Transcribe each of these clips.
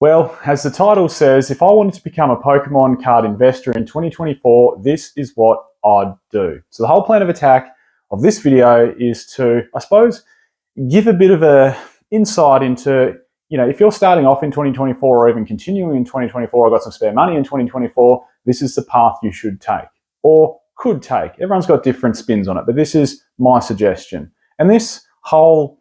Well, as the title says, if I wanted to become a Pokemon card investor in 2024, this is what I'd do. So the whole plan of attack of this video is to, I suppose, give a bit of a insight into, if you're starting off in 2024 or even continuing in 2024, I've got some spare money in 2024, this is the path you should take or could take. Everyone's got different spins on it, but this is my suggestion. And this whole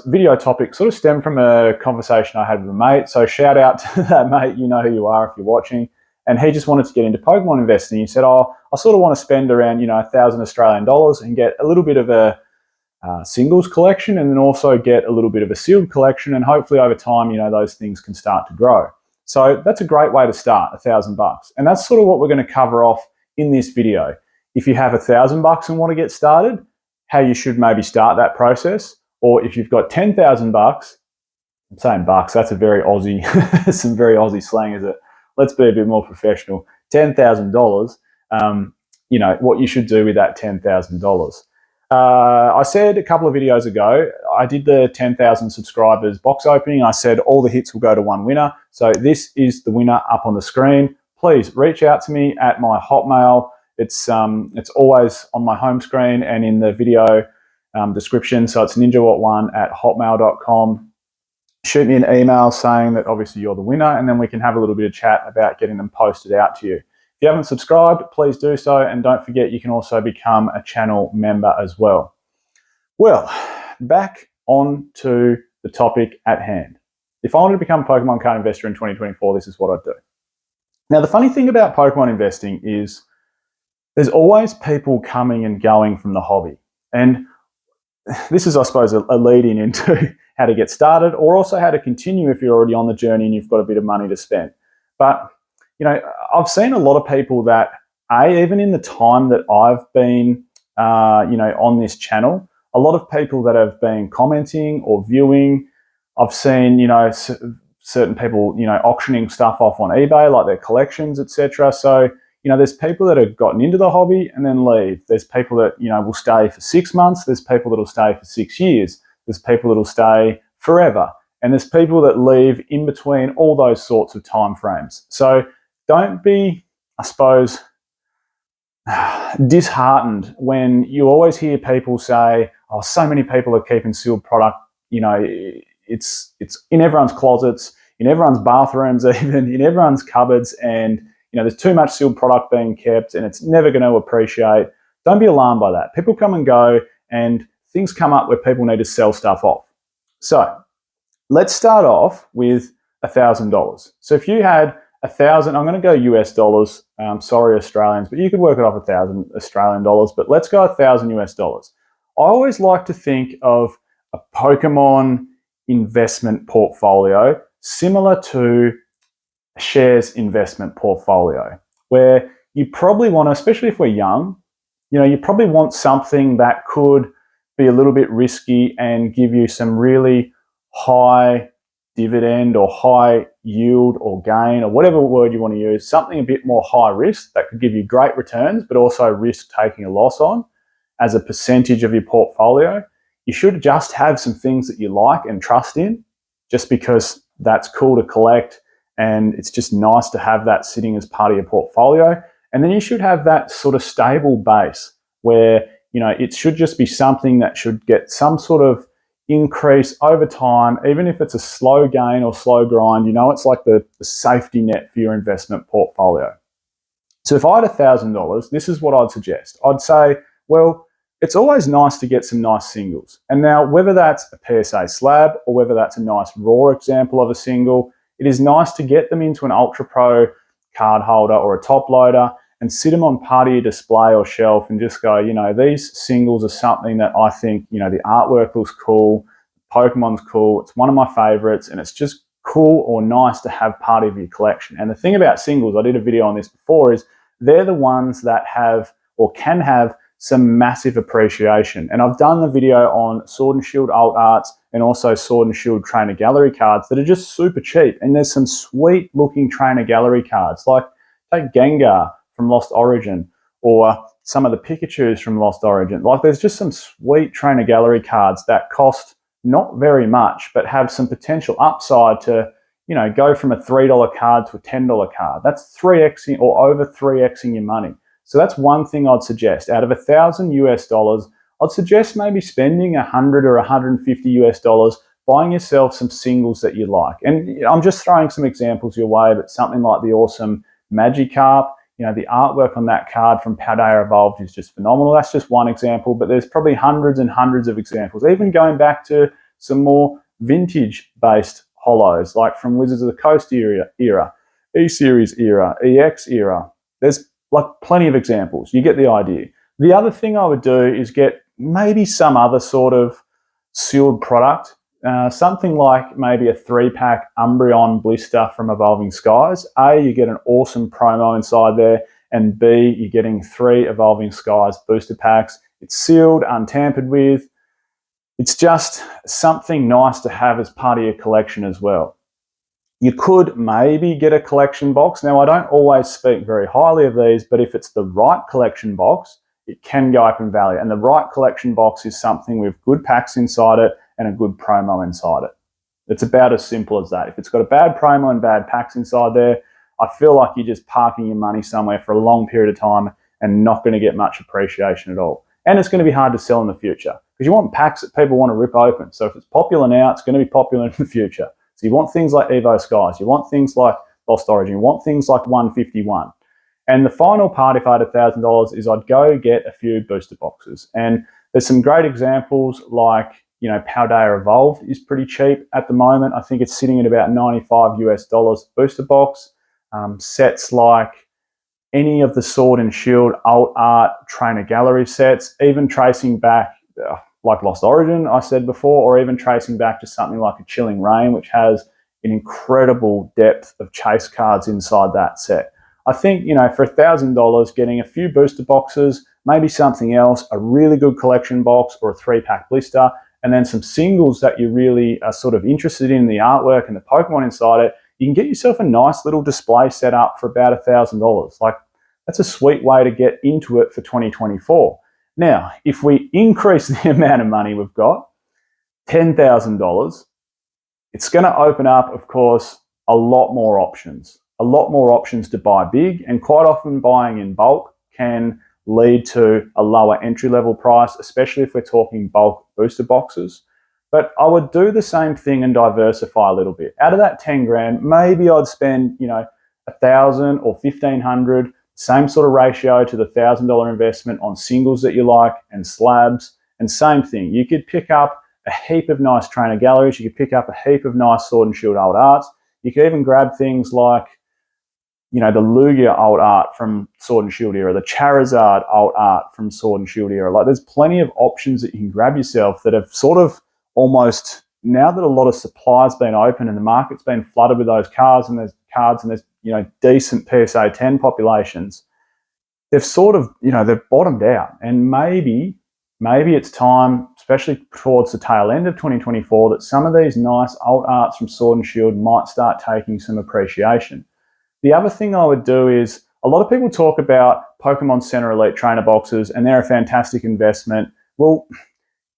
video topic sort of stemmed from a conversation I had with a mate. So shout out to that mate, you know who you are if you're watching. And he just wanted to get into Pokemon investing. He said, I sort of want to spend around, 1,000 Australian dollars and get a little bit of a singles collection and then also get a little bit of a sealed collection. And hopefully over time, those things can start to grow. So that's a great way to start, $1,000. And that's sort of what we're going to cover off in this video. If you have $1,000 and want to get started, how you should maybe start that process. Or if you've got $10,000, I'm saying bucks, that's a very Aussie, some very Aussie slang, is it? Let's be a bit more professional. $10,000, what you should do with that $10,000. I said a couple of videos ago, I did the 10,000 subscribers box opening. I said all the hits will go to one winner. So this is the winner up on the screen. Please reach out to me at my Hotmail. It's always on my home screen and in the video description. So it's ninjawatt1@hotmail.com. Shoot me an email saying that obviously you're the winner, and then we can have a little bit of chat about getting them posted out to you. If you haven't subscribed, please do so. And don't forget, you can also become a channel member as well. Well, back on to the topic at hand. If I wanted to become a Pokemon card investor in 2024, this is what I'd do. Now, the funny thing about Pokemon investing is there's always people coming and going from the hobby. And this is, I suppose, a lead-in into how to get started, or also how to continue if you're already on the journey and you've got a bit of money to spend. But, I've seen a lot of people that, even in the time that I've been, on this channel, a lot of people that have been commenting or viewing, I've seen, certain people, auctioning stuff off on eBay, like their collections, etc. So, there's people that have gotten into the hobby and then leave. There's people that, will stay for 6 months. There's people that will stay for 6 years. There's people that will stay forever. And there's people that leave in between all those sorts of time frames. So don't be, I suppose, disheartened when you always hear people say, oh, so many people are keeping sealed product. It's in everyone's closets, in everyone's bathrooms, even in everyone's cupboards. And there's too much sealed product being kept and it's never going to appreciate. Don't be alarmed by that. People come and go and things come up where people need to sell stuff off. So let's start off with $1,000. So if you had 1,000, I'm going to go US dollars. Sorry, Australians, but you could work it off 1,000 Australian dollars, but let's go 1,000 US dollars. I always like to think of a Pokemon investment portfolio similar to shares investment portfolio, where you probably want to, especially if we're young, you probably want something that could be a little bit risky and give you some really high dividend or high yield or gain or whatever word you want to use, something a bit more high risk that could give you great returns, but also risk taking a loss on as a percentage of your portfolio. You should just have some things that you like and trust in, just because that's cool to collect. And it's just nice to have that sitting as part of your portfolio. And then you should have that sort of stable base where, it should just be something that should get some sort of increase over time, even if it's a slow gain or slow grind. It's like the safety net for your investment portfolio. So if I had $1,000, this is what I'd suggest. I'd say, well, it's always nice to get some nice singles. And now, whether that's a PSA slab or whether that's a nice raw example of a single, it is nice to get them into an Ultra Pro card holder or a top loader and sit them on part of your display or shelf and just go, these singles are something that I think, the artwork looks cool, Pokemon's cool, it's one of my favorites, and it's just cool or nice to have part of your collection. And the thing about singles, I did a video on this before, is they're the ones that have or can have some massive appreciation. And I've done the video on Sword and Shield alt arts and also Sword and Shield trainer gallery cards that are just super cheap. And there's some sweet looking trainer gallery cards, like take Gengar from Lost Origin or some of the Pikachus from Lost Origin. Like there's just some sweet trainer gallery cards that cost not very much, but have some potential upside to, go from a $3 card to a $10 card. That's 3xing or over 3xing your money. So that's one thing I'd suggest. Out of $1,000 US, I'd suggest maybe spending 100 or 150 US, buying yourself some singles that you like. And I'm just throwing some examples your way, but something like the awesome Magikarp, the artwork on that card from Paldea Evolved is just phenomenal. That's just one example, but there's probably hundreds and hundreds of examples. Even going back to some more vintage-based holos, like from Wizards of the Coast era, E-Series era, EX era. There's like plenty of examples. You get the idea. The other thing I would do is get maybe some other sort of sealed product. Something like maybe a 3-pack Umbreon blister from Evolving Skies. A, you get an awesome promo inside there, and B, you're getting 3 Evolving Skies booster packs. It's sealed, untampered with. It's just something nice to have as part of your collection as well. You could maybe get a collection box. Now, I don't always speak very highly of these, but if it's the right collection box, it can go up in value. And the right collection box is something with good packs inside it and a good promo inside it. It's about as simple as that. If it's got a bad promo and bad packs inside there, I feel like you're just parking your money somewhere for a long period of time and not going to get much appreciation at all. And it's going to be hard to sell in the future because you want packs that people want to rip open. So if it's popular now, it's going to be popular in the future. So you want things like Evo Skies, you want things like Lost Origin, you want things like 151. And the final part, if I had $1,000, is I'd go get a few booster boxes. And there's some great examples like, Paldea Evolved is pretty cheap at the moment. I think it's sitting at about $95 US booster box. Sets like any of the Sword and Shield alt art trainer gallery sets, even tracing back like Lost Origin, I said before, or even tracing back to something like a Chilling Reign, which has an incredible depth of chase cards inside that set. I think, for $1,000, getting a few booster boxes, maybe something else, a really good collection box or a 3-pack blister, and then some singles that you really are sort of interested in the artwork and the Pokemon inside it, you can get yourself a nice little display set up for about $1,000. Like, that's a sweet way to get into it for 2024. Now, if we increase the amount of money we've got, $10,000, it's going to open up, of course, a lot more options. A lot more options to buy big, and quite often buying in bulk can lead to a lower entry-level price, especially if we're talking bulk booster boxes. But I would do the same thing and diversify a little bit. Out of that 10 grand, maybe I'd spend, $1,000 or $1,500, same sort of ratio to the $1,000 investment on singles that you like and slabs. And same thing, you could pick up a heap of nice trainer galleries, you could pick up a heap of nice Sword and Shield old arts. You could even grab things like, the Lugia alt art from Sword and Shield era, the Charizard alt art from Sword and Shield era. Like, there's plenty of options that you can grab yourself that have sort of almost, now that a lot of supply's been open and the market's been flooded with those cards and there's decent PSA 10 populations, they've sort of, they've bottomed out. And maybe it's time, especially towards the tail end of 2024, that some of these nice alt arts from Sword and Shield might start taking some appreciation. The other thing I would do is, a lot of people talk about Pokemon Center Elite trainer boxes and they're a fantastic investment. Well,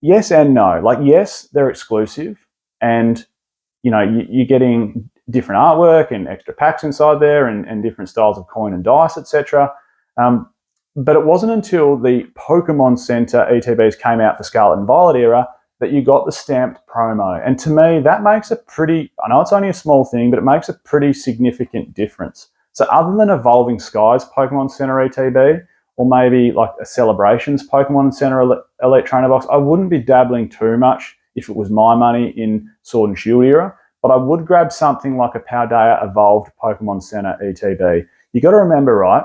yes and no. Like, yes, they're exclusive and, you're getting different artwork and extra packs inside there and different styles of coin and dice, etc. But it wasn't until the Pokemon Center ETBs came out for Scarlet and Violet era that you got the stamped promo. And to me, that makes I know it's only a small thing, but it makes a pretty significant difference. So other than Evolving Skies Pokemon Center ETB, or maybe like a Celebrations Pokemon Center Elite Trainer Box, I wouldn't be dabbling too much if it was my money in Sword and Shield era, but I would grab something like a Paldea Evolved Pokemon Center ETB. You got to remember, right,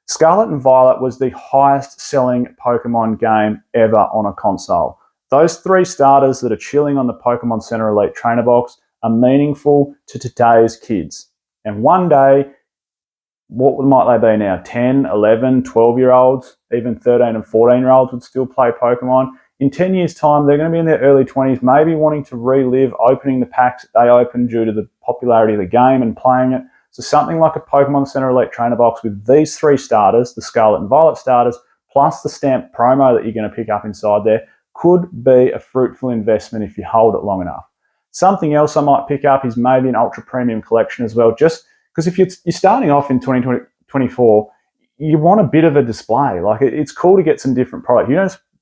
Scarlet and Violet was the highest selling Pokemon game ever on a console. Those 3 starters that are chilling on the Pokemon Center Elite Trainer Box are meaningful to today's kids. And one day, what might they be now? 10, 11, 12-year-olds, even 13 and 14-year-olds would still play Pokemon. In 10 years' time, they're going to be in their early 20s, maybe wanting to relive opening the packs that they opened due to the popularity of the game and playing it. So something like a Pokemon Center Elite Trainer Box with these 3 starters, the Scarlet and Violet starters, plus the stamped promo that you're going to pick up inside there, could be a fruitful investment if you hold it long enough. Something else I might pick up is maybe an ultra premium collection as well, just because if you're starting off in 2024, you want a bit of a display. Like, it's cool to get some different product. You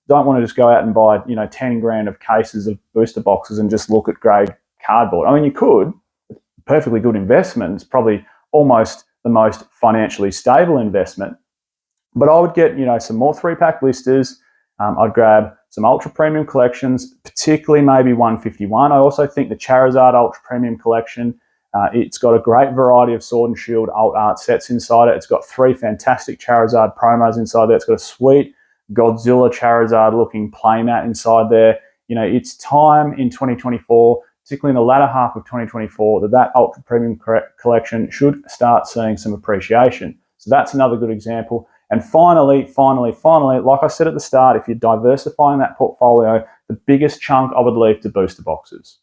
don't want to just go out and buy 10 grand of cases of booster boxes and just look at grey cardboard. I mean, you could. It's a perfectly good investment. It's probably almost the most financially stable investment. But I would get some more 3-pack blisters. I'd grab some ultra premium collections, particularly maybe 151. I also think the Charizard ultra premium collection, it's got a great variety of Sword and Shield alt art sets inside it. It's got 3 fantastic Charizard promos inside there. It's got a sweet Godzilla Charizard looking playmat inside there. It's time in 2024, particularly in the latter half of 2024, that ultra premium collection should start seeing some appreciation. So that's another good example. And finally, like I said at the start, if you're diversifying that portfolio, the biggest chunk I would leave to booster boxes.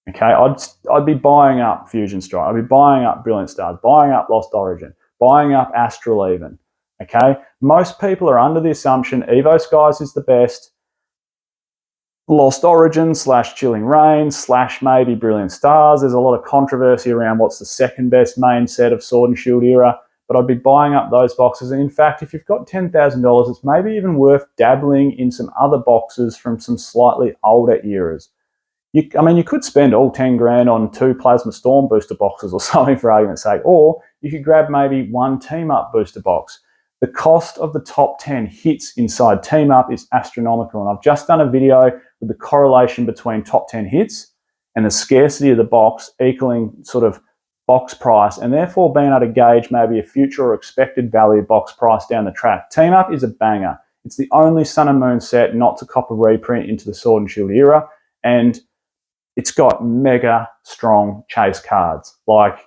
Okay, I'd be buying up Fusion Strike, I'd be buying up Brilliant Stars, buying up Lost Origin, buying up Astral even. Okay, most people are under the assumption Evo Skies is the best, Lost Origin / Chilling Reign / maybe Brilliant Stars. There's a lot of controversy around what's the second best main set of Sword and Shield era, but I'd be buying up those boxes. And in fact, if you've got $10,000, it's maybe even worth dabbling in some other boxes from some slightly older eras. You could spend all 10 grand on 2 Plasma Storm booster boxes or something for argument's sake, or you could grab maybe 1 Team Up booster box. The cost of the top 10 hits inside Team Up is astronomical, and I've just done a video with the correlation between top 10 hits and the scarcity of the box equaling sort of box price, and therefore being able to gauge maybe a future or expected value box price down the track. Team Up is a banger. It's the only Sun and Moon set not to cop a reprint into the Sword and Shield era, and it's got mega strong chase cards. Like,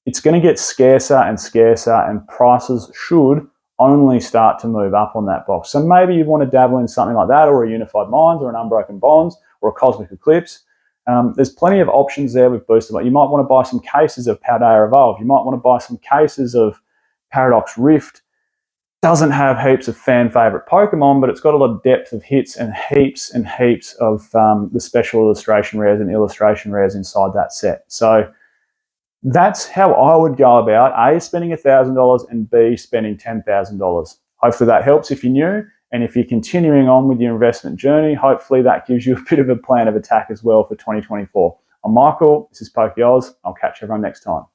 it's going to get scarcer and scarcer, and prices should only start to move up on that box. So maybe you want to dabble in something like that, or a Unified Minds, or an Unbroken Bonds, or a Cosmic Eclipse. There's plenty of options there with booster. You might want to buy some cases of Paldea Evolve. You might want to buy some cases of Paradox Rift. Doesn't have heaps of fan favorite Pokemon, but it's got a lot of depth of hits and heaps of the special illustration rares and illustration rares inside that set. So that's how I would go about A, spending $1,000, and B, spending $10,000. Hopefully that helps if you're new, and if you're continuing on with your investment journey, hopefully that gives you a bit of a plan of attack as well for 2024. I'm Michael, this is Poke Oz. I'll catch everyone next time.